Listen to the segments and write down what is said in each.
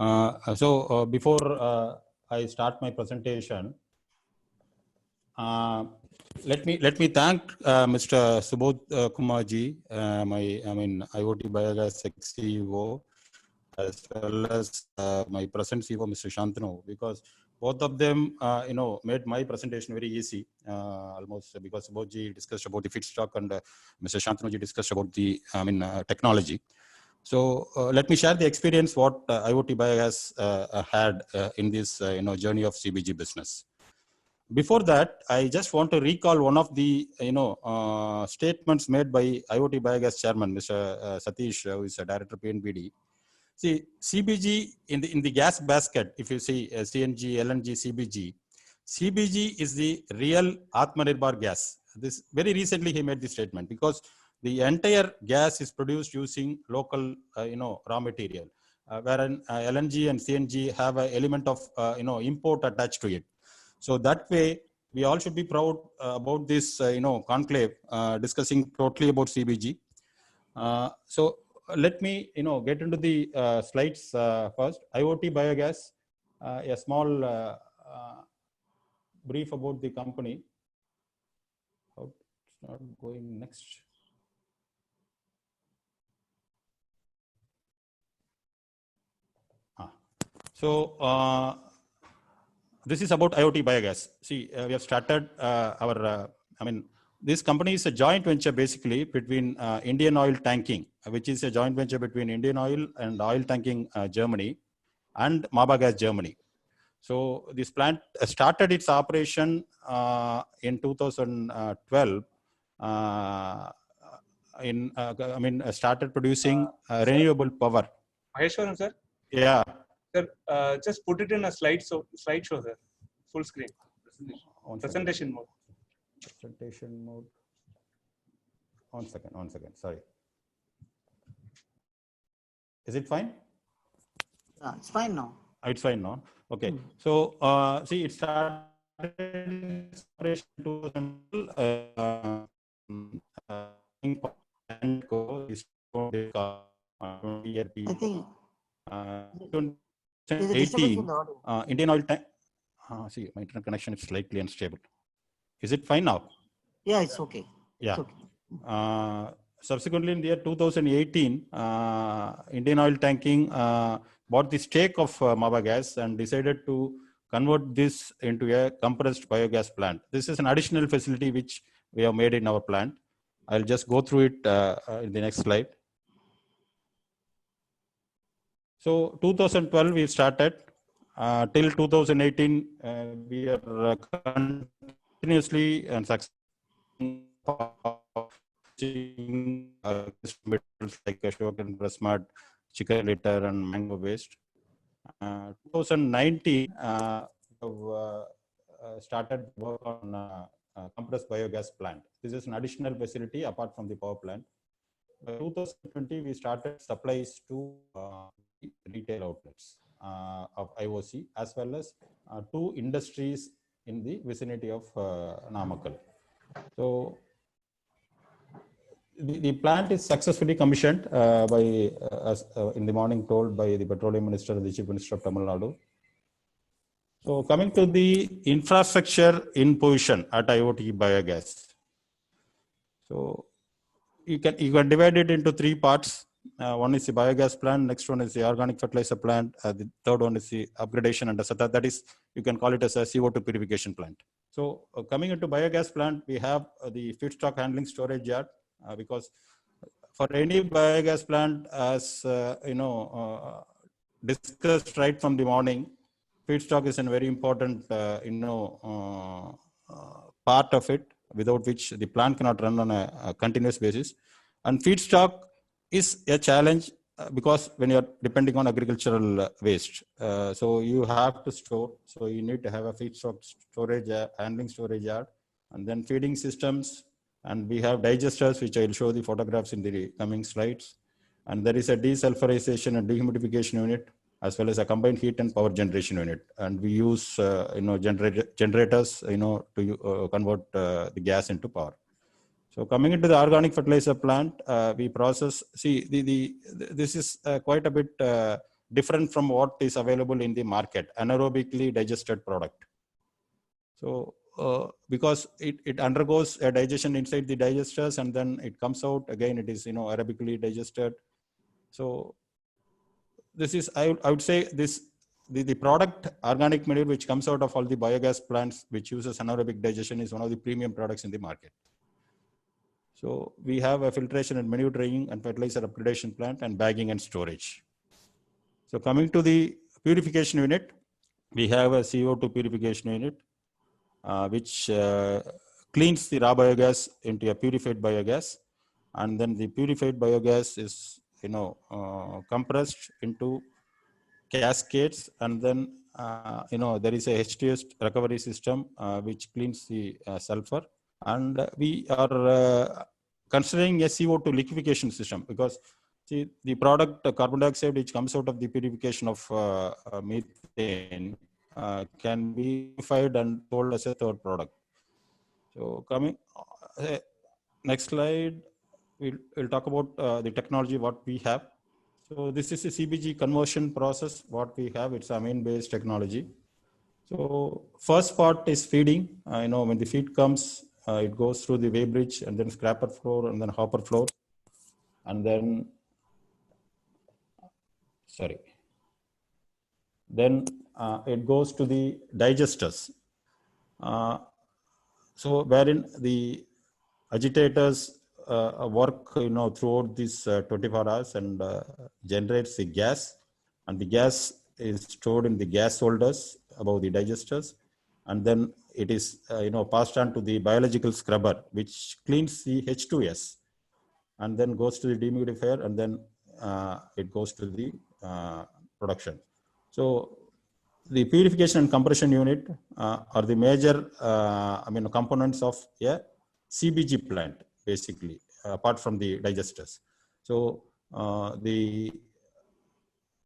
Before I start my presentation, let me thank Mr. Subodh Kumarji, IoT Biogas ex-CEO, as well as my present CEO, Mr. Shantanu, because both of them, made my presentation very easy. Almost because Subodhji discussed about the feedstock and Mr. Shantanu discussed about the technology. So let me share the experience what IoT Biogas had in this journey of CBG business. Before that, I just want to recall one of the statements made by IoT Biogas chairman, Mr. Satish, who is a director PNBD. See, CBG in the gas basket, if you see CNG, LNG, CBG is the real Atmanirbhar gas. This very recently he made this statement because the entire gas is produced using local, raw material, wherein LNG and CNG have an element of, import attached to it. So that way, we all should be proud about this, conclave discussing totally about CBG. So let me, get into the slides first. IoT Biogas, a small brief about the company. Oh, it's not going next. So this is about IoT Biogas. See, we have started our, this company is a joint venture basically between Indian Oil Tanking, which is a joint venture between Indian Oil and Oil Tanking Germany and Maba Gas Germany. So this plant started its operation in 2012. Started producing renewable power. Maheshwaran, sir? Yeah. Sir, just put it in a slideshow, sir. Full screen. Presentation mode. Presentation mode. One second. Sorry. Is it fine? It's fine now. It's fine now. Okay. So see, it started I think 2018 Indian Oil Tank. See, my internet connection is slightly unstable. Is it fine now? Yeah, it's okay. Yeah. It's okay. Subsequently, in the year 2018, Indian Oil Tanking bought the stake of Maba Gas and decided to convert this into a compressed biogas plant. This is an additional facility which we have made in our plant. I'll just go through it in the next slide. So 2012 we started. Till 2018, we are continuously and successfully like Ashok and Brasmart, chicken litter and mango waste. 2019, started work on compressed biogas plant. This is an additional facility apart from the power plant. By 2020, we started supplies to retail outlets of IOC as well as 2 industries in the vicinity of Namakkal. So the plant is successfully commissioned by, in the morning told by the Petroleum Minister and the Chief Minister of Tamil Nadu. So coming to the infrastructure in position at IoT Biogas. So you can divide it into 3 parts. One is the biogas plant, next one is the organic fertilizer plant, the third one is the upgradation and that is, you can call it as a CO2 purification plant. So coming into biogas plant, we have the feedstock handling storage yard, because for any biogas plant, as discussed right from the morning, feedstock is a very important part of it, without which the plant cannot run on a continuous basis. And feedstock is a challenge because when you're depending on agricultural waste, so you have to store, so you need to have a feedstock storage, handling storage yard, and then feeding systems. And we have digesters, which I'll show the photographs in the coming slides. And there is a desulfurization and dehumidification unit, as well as a combined heat and power generation unit. And we use, generators, to convert the gas into power. So coming into the organic fertilizer plant, we process, see, this is quite a bit different from what is available in the market, anaerobically digested product. So because it undergoes a digestion inside the digesters and then it comes out again, it is aerobically digested. So this is, I would say, the product organic manure which comes out of all the biogas plants which uses anaerobic digestion is one of the premium products in the market. So we have a filtration and manure drying and fertilizer upgradation plant and bagging and storage. So coming to the purification unit, we have a CO2 purification unit which cleans the raw biogas into a purified biogas, and then the purified biogas is compressed into cascades, and then there is a H2S recovery system which cleans the sulfur, and we are considering a CO2 liquefaction system because see the product carbon dioxide which comes out of the purification of methane can be liquefied and sold as a third product. So coming next slide, we'll talk about the technology what we have. So this is a CBG conversion process what we have. It's amine based technology. So first part is feeding. When the feed comes, it goes through the weighbridge and then scraper floor and then hopper floor, and then it goes to the digesters. So wherein the agitators work throughout these 24 hours and generates the gas, and the gas is stored in the gas holders above the digesters, and then it is passed on to the biological scrubber which cleans the H2S and then goes to the dehumidifier, and then it goes to the production. So the purification and compression unit are the major components of a CBG plant, basically, apart from the digesters. So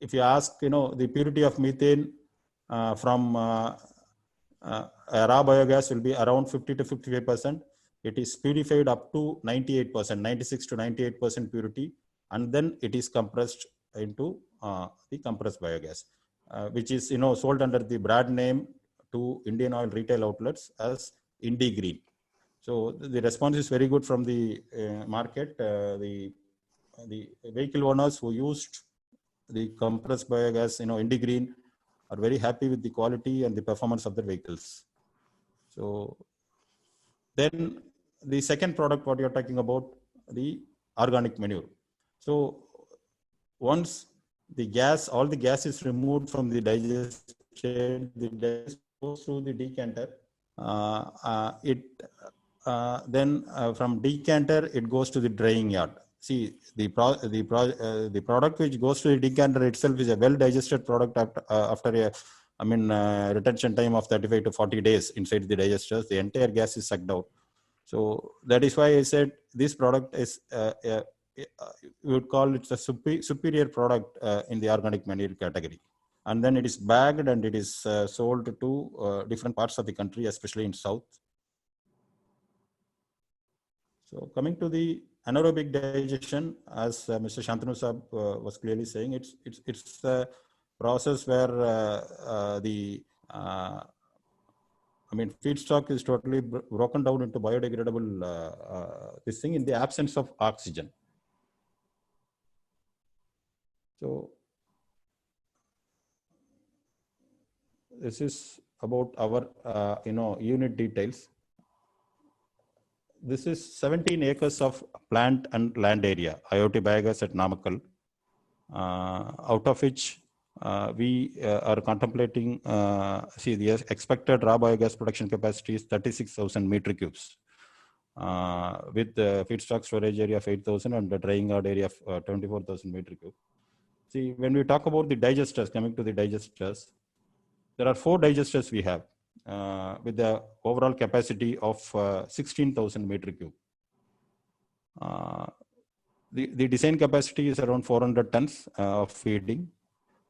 if you ask, the purity of methane from raw biogas will be around 50 to 55%. It is purified up to 98%, 96 to 98% purity, and then it is compressed into the compressed biogas, which is sold under the brand name to Indian oil retail outlets as IndiGreen. So the response is very good from the market. The vehicle owners who used the compressed biogas, IndiGreen, are very happy with the quality and the performance of the vehicles. So then the second product, what you're talking about, the organic manure. So once the gas, all the gas is removed from the digester, the gas goes through the decanter. Then from decanter, it goes to the drying yard. See, the product which goes to the decanter itself is a well-digested product after a retention time of 35 to 40 days inside the digesters. The entire gas is sucked out. So that is why I said this product is, we would call it a superior product in the organic manure category. And then it is bagged and it is sold to different parts of the country, especially in South. So coming to the anaerobic digestion, as Mr. Shantanu Saab was clearly saying, it's a process where feedstock is totally broken down into biodegradable this thing in the absence of oxygen. So this is about our unit details. This is 17 acres of plant and land area, IoT biogas at Namakkal, out of which we are contemplating, the expected raw biogas production capacity is 36,000 meter cubes with the feedstock storage area of 8,000 and the drying yard area of 24,000 meter cube. See, when we talk about the digesters, coming to the digesters, there are 4 digesters we have. With the overall capacity of 16,000 meter cube. The design capacity is around 400 tons of feeding,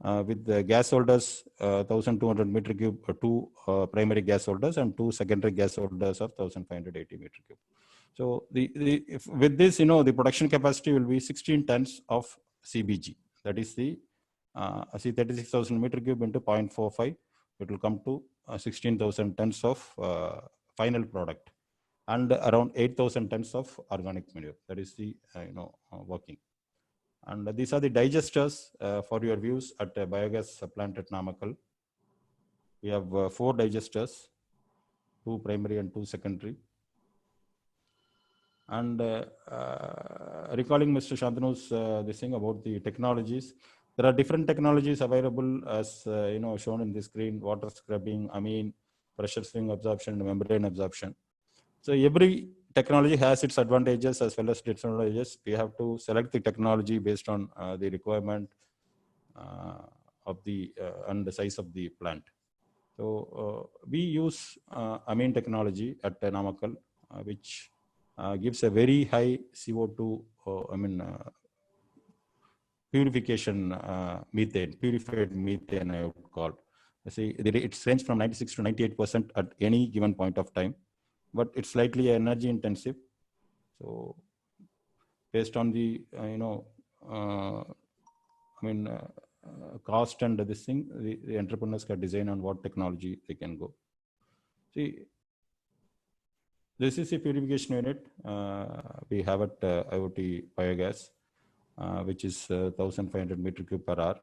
with the gas holders 1,200 meter cube, 2 primary gas holders and 2 secondary gas holders of 1,580 meter cube. So with this, the production capacity will be 16 tons of CBG. That is the See 36,000 meter cube into 0.45, it will come to 16,000 tons of final product and around 8,000 tons of organic manure. That is the working. And these are the digesters for your views at biogas plant at Namakkal. We have 4 digesters, 2 primary and 2 secondary. And recalling Mr. Shantanu's this thing about the technologies, there are different technologies available as shown in the screen: water scrubbing, amine, pressure swing absorption, and membrane absorption. So every technology has its advantages as well as disadvantages. We have to select the technology based on the requirement of the and the size of the plant. So we use amine technology at Namakkal, which gives a very high CO2, purification methane, purified methane, I would call. See, it's ranged from 96 to 98% at any given point of time, but it's slightly energy intensive. So based on the, cost and this thing, the entrepreneurs can design on what technology they can go. See, this is a purification unit we have at IoT Biogas, which is 1,500 meter cube per hour.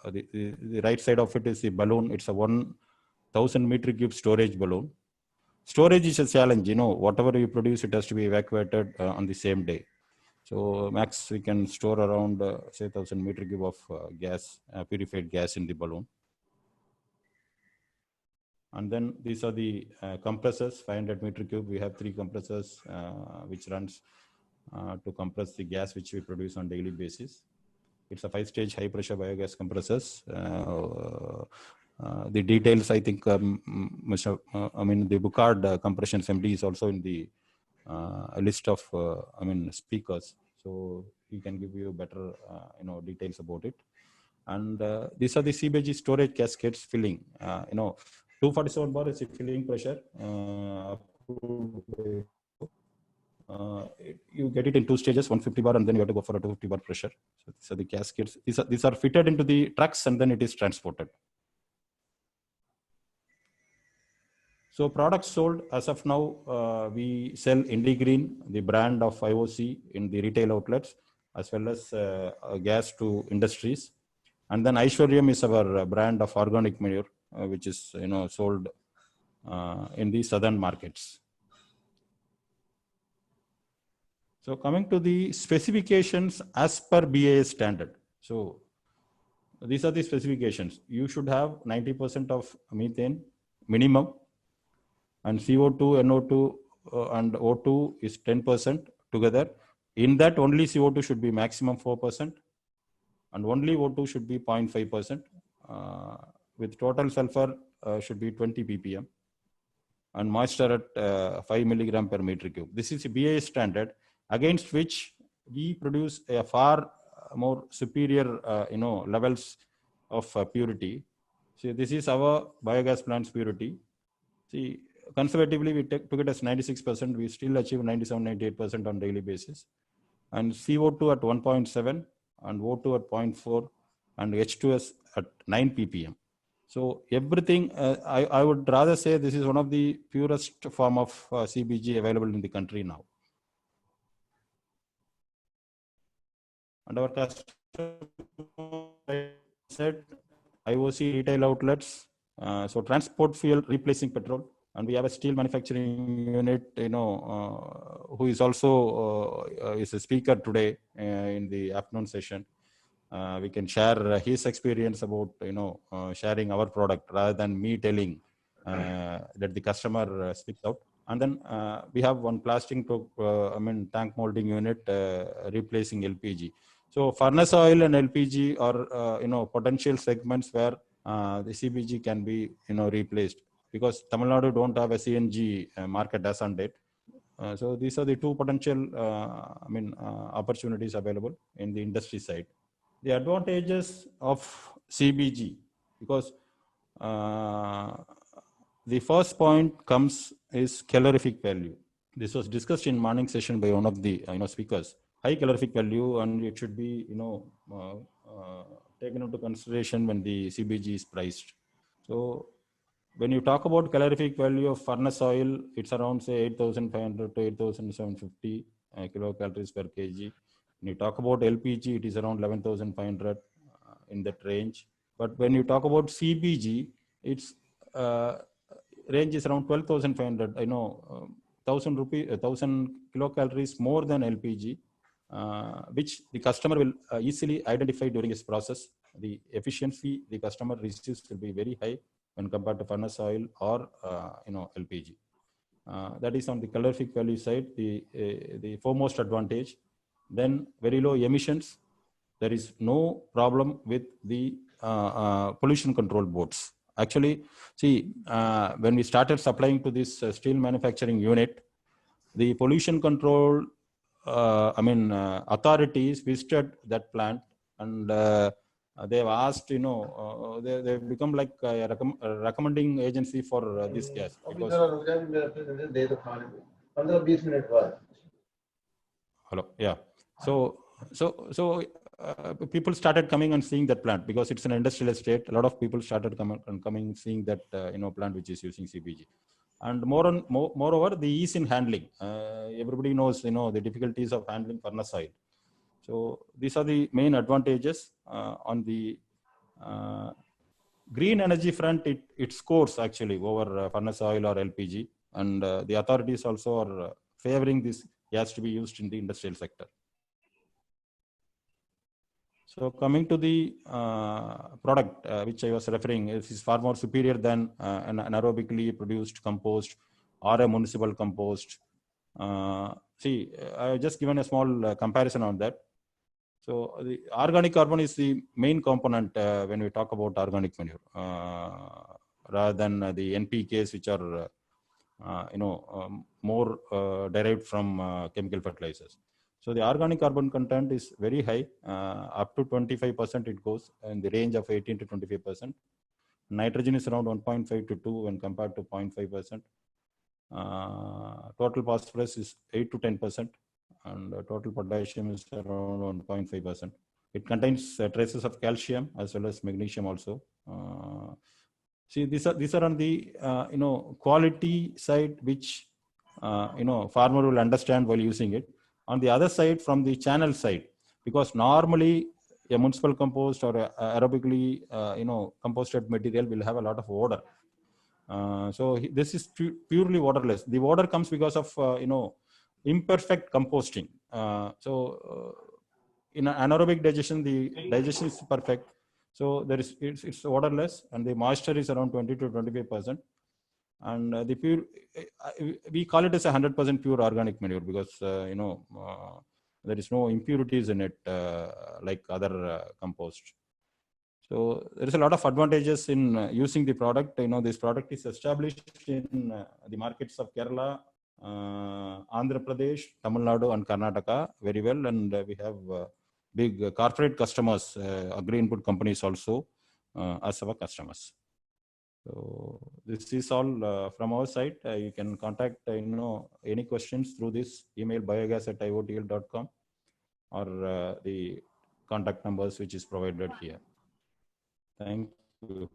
The right side of it is the balloon. It's a 1,000 meter cube storage balloon. Storage is a challenge, whatever you produce, it has to be evacuated on the same day. So max we can store around say 1,000 meter cube of gas, purified gas in the balloon. And then these are the compressors, 500 meter cube. We have 3 compressors which runs to compress the gas which we produce on daily basis. It's a 5-stage high pressure biogas compressors. The details, I think, the Boucard Compressions MD is also in the list of speakers, so he can give you better details about it. And these are the CBG storage cascades filling. 247 bar is the filling pressure. You get it in 2 stages, 150 bar, and then you have to go for a 250 bar pressure. So these are the cascades. These are fitted into the trucks, and then it is transported. So products sold as of now, we sell IndiGreen, the brand of IOC, in the retail outlets, as well as gas to industries. And then Aishwaryam is our brand of organic manure, which is sold in the southern markets. So coming to the specifications as per BAS standard. So these are the specifications. You should have 90% of methane minimum, and CO2, NO2 and O2 is 10% together. In that, only CO2 should be maximum 4%, and only O2 should be 0.5%. With total sulfur should be 20 ppm, and moisture at 5 milligram per meter cube. This is a BAS standard, against which we produce a far more superior levels of purity. See, this is our biogas plant's purity. See, conservatively we took it as 96%. We still achieve 97-98% on daily basis, and CO2 at 1.7 and O2 at 0.4 and H2S at 9 ppm. So everything, I would rather say this is one of the purest form of CBG available in the country now. And our customer said IOC retail outlets, so transport fuel replacing petrol, and we have a steel manufacturing unit, who is also is a speaker today in the afternoon session. We can share his experience about sharing our product rather than me telling that the customer speaks out. And then we have one plastic tank molding unit replacing LPG. So furnace oil and LPG are potential segments where the CBG can be replaced, because Tamil Nadu don't have a CNG market as on date. So these are the 2 potential opportunities available in the industry side. The advantages of CBG, because the first point is calorific value. This was discussed in morning session by one of the speakers. High calorific value, and it should be taken into consideration when the CBG is priced. So when you talk about calorific value of furnace oil, it's around say 8,500 to 8,750 kilocalories per kg. When you talk about LPG, it is around 11,500 in that range. But when you talk about CBG, its range is around 12,500. I know 1,000 kilocalories more than LPG, which the customer will easily identify during his process. The efficiency the customer receives will be very high when compared to furnace oil or LPG. That is on the calorific value side, the foremost advantage. Then very low emissions. There is no problem with the pollution control boards. Actually, see, when we started supplying to this steel manufacturing unit, the pollution control, authorities visited that plant, and they've asked, they've become like a recommending agency for this gas. Because, hello, yeah. So people started coming and seeing that plant because it's an industrial estate. A lot of people started coming seeing that plant which is using CBG. And moreover, the ease in handling. Everybody knows, the difficulties of handling furnace oil. So these are the main advantages. On the green energy front, it scores actually over furnace oil or LPG. And the authorities also are favoring this gas to be used in the industrial sector. So coming to the product which I was referring, it is far more superior than an anaerobically produced compost or a municipal compost. See, I have just given a small comparison on that. So the organic carbon is the main component when we talk about organic manure, rather than the NPKs, which are more derived from chemical fertilizers. So the organic carbon content is very high, up to 25% it goes in the range of 18 to 25%. Nitrogen is around 1.5 to 2 when compared to 0.5%. Total phosphorus is 8 to 10%, and total potassium is around 1.5%. It contains traces of calcium as well as magnesium also. See, these are on the quality side, which farmer will understand while using it. On the other side, from the channel side, because normally a municipal compost or aerobically composted material will have a lot of odor. So this is purely waterless. The odor comes because of imperfect composting. In anaerobic digestion, the digestion is perfect. So it's odorless, and the moisture is around 20 to 25%. And the pure, we call it as 100% pure organic manure because there is no impurities in it like other compost. So there is a lot of advantages in using the product. This product is established in the markets of Kerala, Andhra Pradesh, Tamil Nadu, and Karnataka very well, and we have big corporate customers, agri input companies also as our customers. So this is all from our side. You can contact any questions through this email biogas@iotl.com or the contact numbers which is provided here. Thank you.